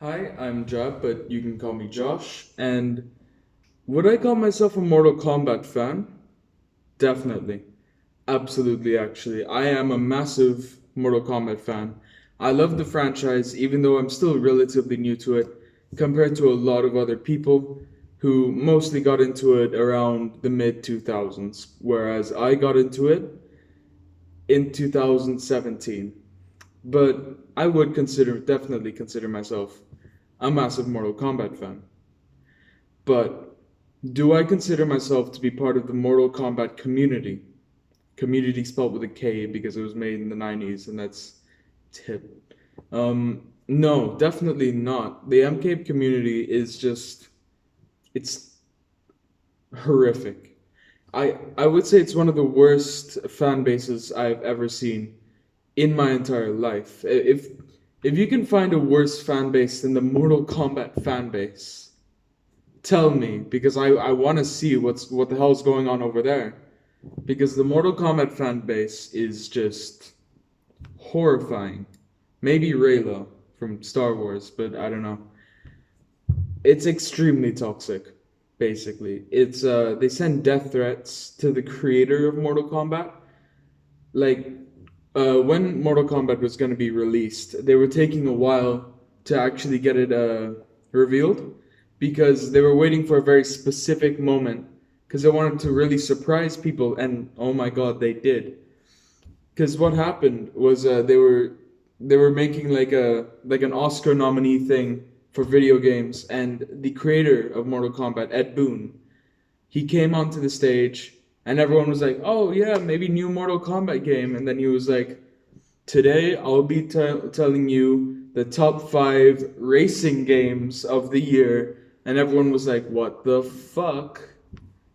Hi, I'm Jab, but you can call me Josh. And would I call myself a Mortal Kombat fan? Definitely. Absolutely, actually. I am a massive Mortal Kombat fan. I love the franchise, even though I'm still relatively new to it, compared to a lot of other people who mostly got into it around the mid 2000s, whereas I got into it in 2017. But I would definitely consider myself a massive Mortal Kombat fan. But do I consider myself to be part of the Mortal Kombat community? Community spelled with a K because it was made in the 90s, and that's tip. No, definitely not. The MK community is just, it's horrific. I would say it's one of the worst fan bases I've ever seen in my entire life. If you can find a worse fan base than the Mortal Kombat fan base, tell me, because I want to see what the hell's going on over there. Because the Mortal Kombat fan base is just horrifying. Maybe Raylo from Star Wars, but I don't know. It's extremely toxic, basically. It's they send death threats to the creator of Mortal Kombat. Like when Mortal Kombat was going to be released, they were taking a while to actually get it revealed because they were waiting for a very specific moment because they wanted to really surprise people, and oh my god, they did. Because what happened was they were making like an Oscar nominee thing for video games, and the creator of Mortal Kombat, Ed Boon, he came onto the stage, and everyone was like, "Oh yeah, maybe new Mortal Kombat game," and then he was like, "Today I'll be telling you the top five racing games of the year," and everyone was like, "What the fuck?"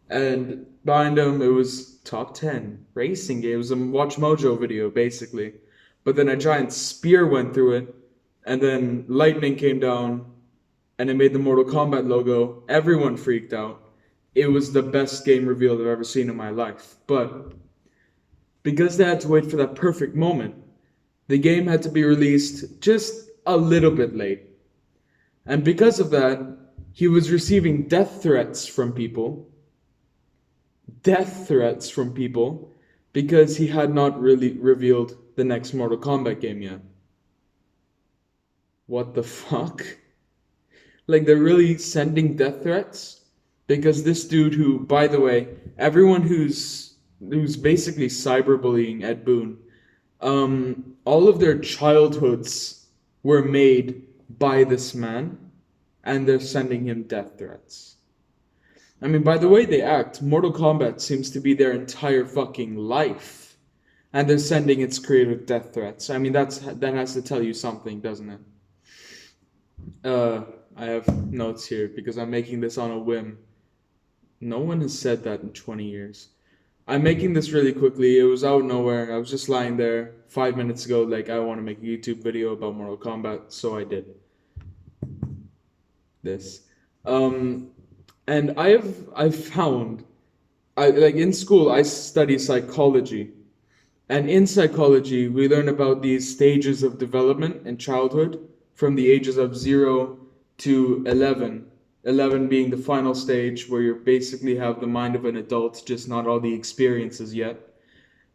And behind him, it was top 10 racing games, a Watch Mojo video, basically. But then a giant spear went through it, and then lightning came down, and it made the Mortal Kombat logo. Everyone freaked out. It was the best game reveal I've ever seen in my life. But because they had to wait for that perfect moment, the game had to be released just a little bit late. And because of that, he was receiving death threats from people because he had not really revealed the next Mortal Kombat game yet. What the fuck? Like they're really sending death threats because this dude who, by the way, everyone who's basically cyberbullying Ed Boon, all of their childhoods were made by this man, and they're sending him death threats. I mean, by the way they act, Mortal Kombat seems to be their entire fucking life, and they're sending its creator death threats. I mean, that has to tell you something, doesn't it? Uh, I have notes here because I'm making this on a whim. No one has said that in 20 years. I'm making this really quickly. It was out of nowhere. I was just lying there 5 minutes ago, like I want to make a YouTube video about Mortal Kombat, so I did this. Um, and I've found I like in school I study psychology, and in psychology we learn about these stages of development in childhood from the ages of 0 to 11. 11 being the final stage where you basically have the mind of an adult, just not all the experiences yet.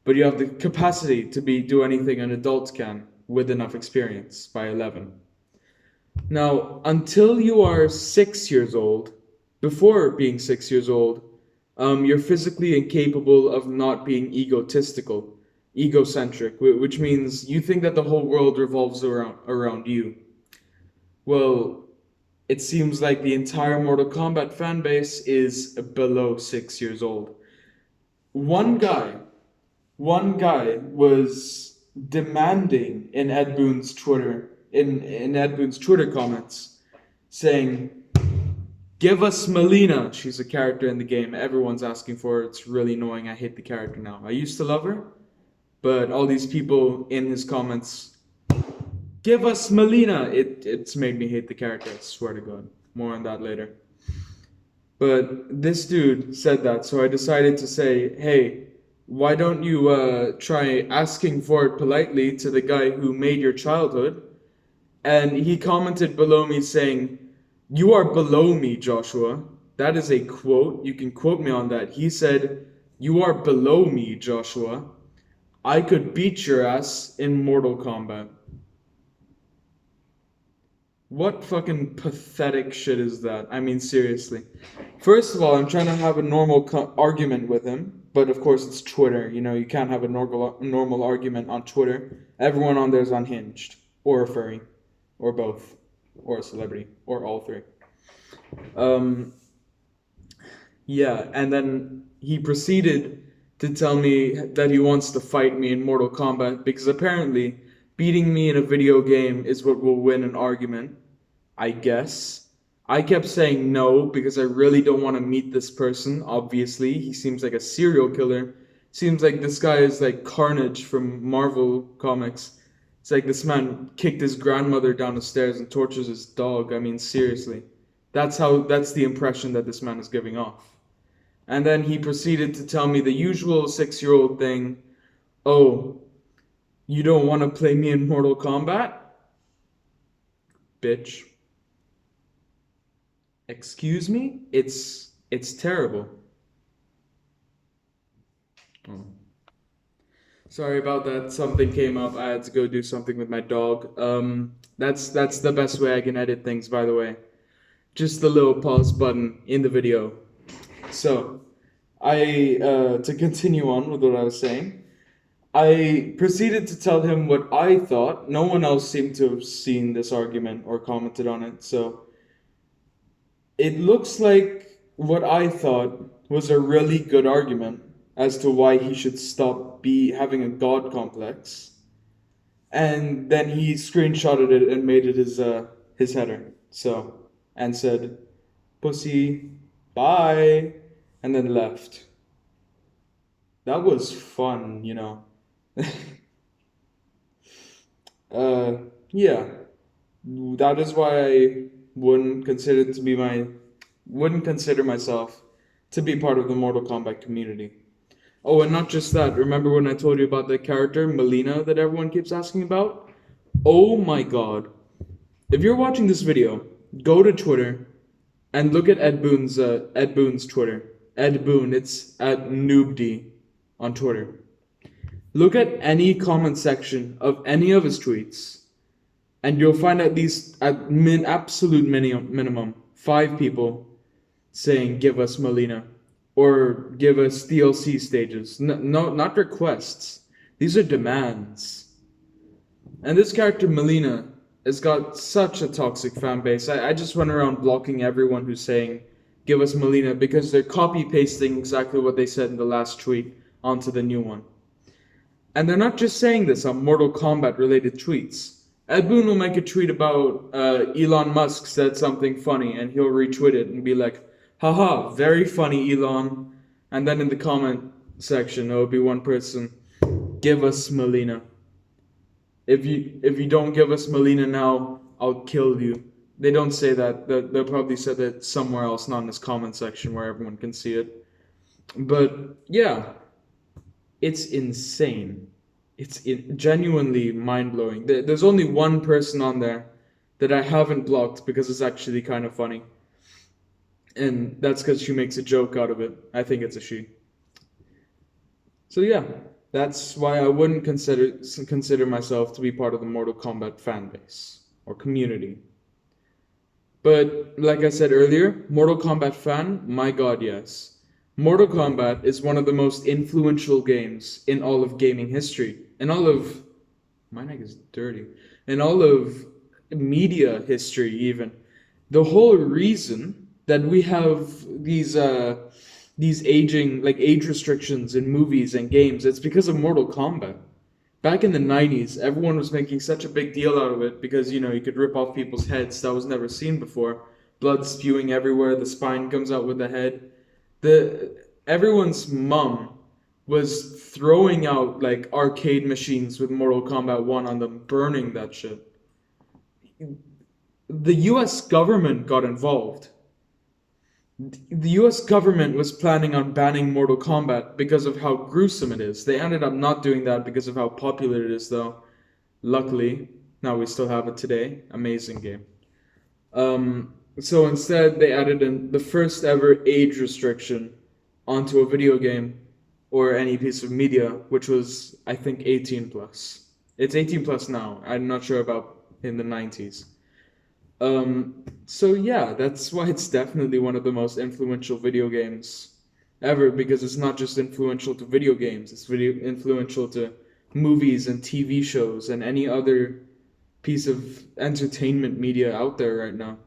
But you have the capacity to do anything an adult can with enough experience by 11. Now, until you are 6 years old, before being 6 years old, you're physically incapable of not being egocentric, which means you think that the whole world revolves around you. Well, it seems like the entire Mortal Kombat fan base is below 6 years old. One guy, one guy was demanding in Ed Boon's Twitter comments, saying, "Give us Melina." She's a character in the game. Everyone's asking for her. It's really annoying. I hate the character now. I used to love her, but all these people in his comments, "Give us Melina." It's made me hate the character. I swear to God. More on that later. But this dude said that, so I decided to say, "Hey, why don't you try asking for it politely to the guy who made your childhood, And he commented below me saying, "You are below me, Joshua." That is a quote. You can quote me on that. He said, "You are below me, Joshua. I could beat your ass in Mortal Kombat." What fucking pathetic shit is that? I mean, seriously. First of all, I'm trying to have a normal argument with him, but of course it's Twitter. You know, you can't have a normal argument on Twitter. Everyone on there is unhinged, or a furry, or both, or a celebrity, or all three. Um, yeah, and then he proceeded to tell me that he wants to fight me in Mortal Kombat because apparently beating me in a video game is what will win an argument, I guess. I kept saying no because I really don't want to meet this person, obviously. He seems like a serial killer. Seems like this guy is like Carnage from Marvel Comics. It's like this man kicked his grandmother down the stairs and tortures his dog. I mean, seriously. That's the impression that this man is giving off. And then he proceeded to tell me the usual 6-year-old thing. "Oh, you don't want to play me in Mortal Kombat? Bitch." Excuse me? It's terrible. Oh. Sorry about that. Something came up. I had to go do something with my dog. That's the best way I can edit things, by the way. Just the little pause button in the video. So, to continue on with what I was saying, I proceeded to tell him what I thought. No one else seemed to have seen this argument or commented on it, so it looks like what I thought was a really good argument as to why he should stop having a god complex. And then he screenshotted it and made it his header. So, and said, "Pussy, bye," and then left. That was fun, you know. Yeah. That is why I wouldn't consider myself to be part of the Mortal Kombat community. Oh, and not just that. Remember when I told you about the character Melina that everyone keeps asking about? Oh my god. If you're watching this video, go to Twitter and look at Ed Boon's Twitter. Ed Boon, it's at Noobd on Twitter. Look at any comment section of any of his tweets, and you'll find at least absolute minimum 5 people saying, "Give us Melina," or "Give us DLC stages." No, not requests. These are demands. And this character Melina has got such a toxic fan base. I just run around blocking everyone who's saying, "Give us Melina," because they're copy pasting exactly what they said in the last tweet onto the new one. And they're not just saying this on Mortal Kombat related tweets. Ed Boon will make a tweet about Elon Musk said something funny, and he'll retweet it and be like, "Haha, very funny, Elon." And then in the comment section, there will be one person, "Give us Melina. If you don't give us Melina now, I'll kill you." They don't say that. They'll probably say that somewhere else, not in this comment section where everyone can see it. But yeah, it's insane. It's genuinely mind-blowing. There's only one person on there that I haven't blocked because it's actually kind of funny. And that's because she makes a joke out of it. I think it's a she. So yeah, that's why I wouldn't consider myself to be part of the Mortal Kombat fan base or community. But like I said earlier, Mortal Kombat fan, my god, yes. Mortal Kombat is one of the most influential games in all of gaming history. In all of... My neck is dirty. In all of media history, even. The whole reason that we have these age restrictions in movies and games, it's because of Mortal Kombat. Back in the 90s, everyone was making such a big deal out of it because, you know, you could rip off people's heads. That was never seen before. Blood spewing everywhere, the spine comes out with the head. Everyone's mum was throwing out like arcade machines with Mortal Kombat 1 on them, burning that shit. The US government got involved. The US government was planning on banning Mortal Kombat because of how gruesome it is. They ended up not doing that because of how popular it is, though. Luckily. Now we still have it today. Amazing game. So instead, they added in the first ever age restriction onto a video game or any piece of media, which was, I think, 18 plus. It's 18 plus now. I'm not sure about in the 90s. So yeah, that's why it's definitely one of the most influential video games ever, because it's not just influential to video games, it's video influential to movies and TV shows and any other piece of entertainment media out there right now.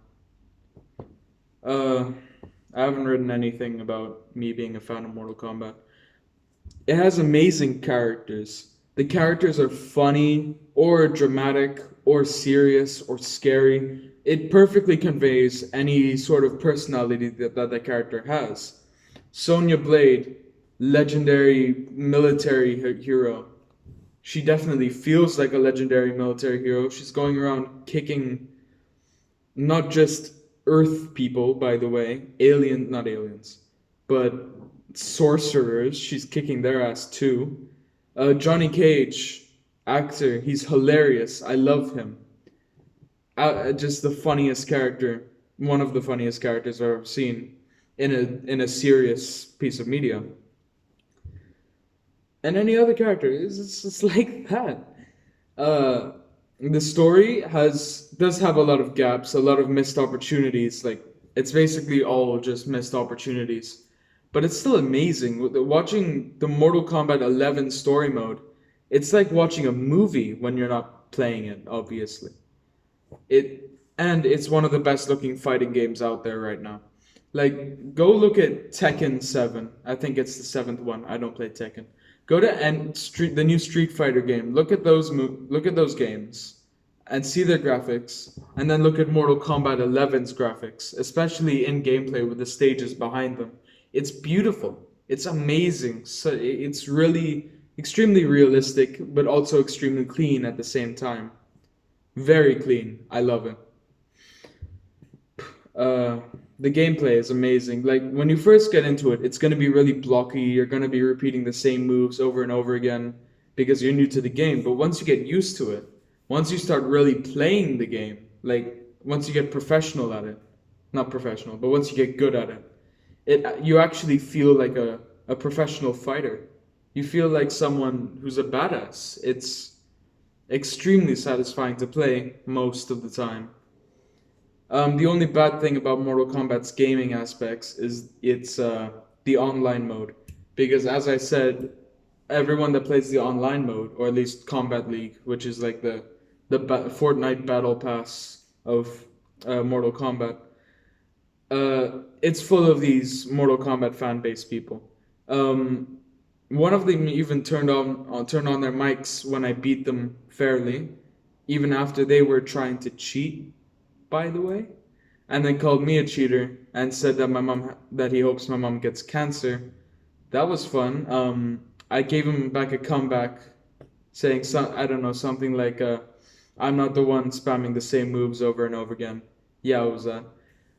Uh, I haven't written anything about me being a fan of Mortal Kombat. It has amazing characters. The characters are funny or dramatic or serious or scary. It perfectly conveys any sort of personality that the character has. Sonya Blade, legendary military hero. She definitely feels like a legendary military hero. She's going around kicking not just Earth people, by the way, not aliens, but sorcerers. She's kicking their ass too. Johnny Cage, actor, he's hilarious. I love him. Just the funniest character, one of the funniest characters I've ever seen in a serious piece of media. And any other character, it's like that. Uh, the story does have a lot of gaps, a lot of missed opportunities. Like it's basically all just missed opportunities, but it's still amazing. Watching the Mortal Kombat 11 story mode, it's like watching a movie when you're not playing it. Obviously, it's one of the best looking fighting games out there right now. Like go look at Tekken 7. I think it's the seventh one. I don't play Tekken. Go to the new Street Fighter game. Look at those games, and see their graphics, and then look at Mortal Kombat 11's graphics, especially in gameplay with the stages behind them. It's beautiful. It's amazing. So it's really extremely realistic, but also extremely clean at the same time. Very clean. I love it. Uh, the gameplay is amazing. Like when you first get into it, it's going to be really blocky. You're going to be repeating the same moves over and over again because you're new to the game. But once you get used to it, once you start really playing the game, like once you get professional at it, not professional, but once you get good at it, you actually feel like a professional fighter. You feel like someone who's a badass. It's extremely satisfying to play most of the time. The only bad thing about Mortal Kombat's gaming aspects is it's the online mode. Because as I said, everyone that plays the online mode, or at least Combat League, which is like Fortnite Battle Pass of Mortal Kombat, it's full of these Mortal Kombat fan base people. One of them even turned on their mics when I beat them fairly, even after they were trying to cheat, by the way, and then called me a cheater and said that he hopes my mom gets cancer. That was fun. I gave him back a comeback, saying I don't know, something like "I'm not the one spamming the same moves over and over again." Yeah, it was that.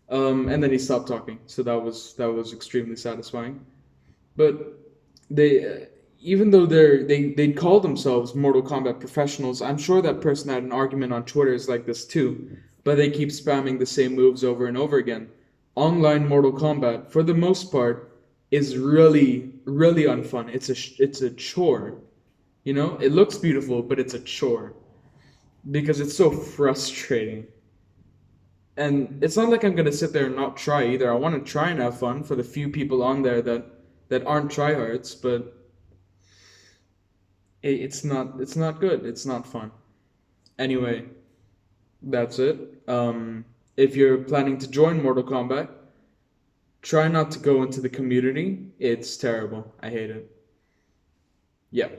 And then he stopped talking, so that was extremely satisfying. But they, even though they call themselves Mortal Kombat professionals, I'm sure that person had an argument on Twitter is like this too. But they keep spamming the same moves over and over again. Online Mortal Kombat, for the most part, is really really unfun. It's a chore. You know, it looks beautiful, but it's a chore because it's so frustrating. And it's not like I'm gonna sit there and not try either. I want to try and have fun for the few people on there that aren't tryhards, but it's not good. It's not fun. Anyway, that's it. If you're planning to join Mortal Kombat, try not to go into the community. It's terrible. I hate it. Yeah.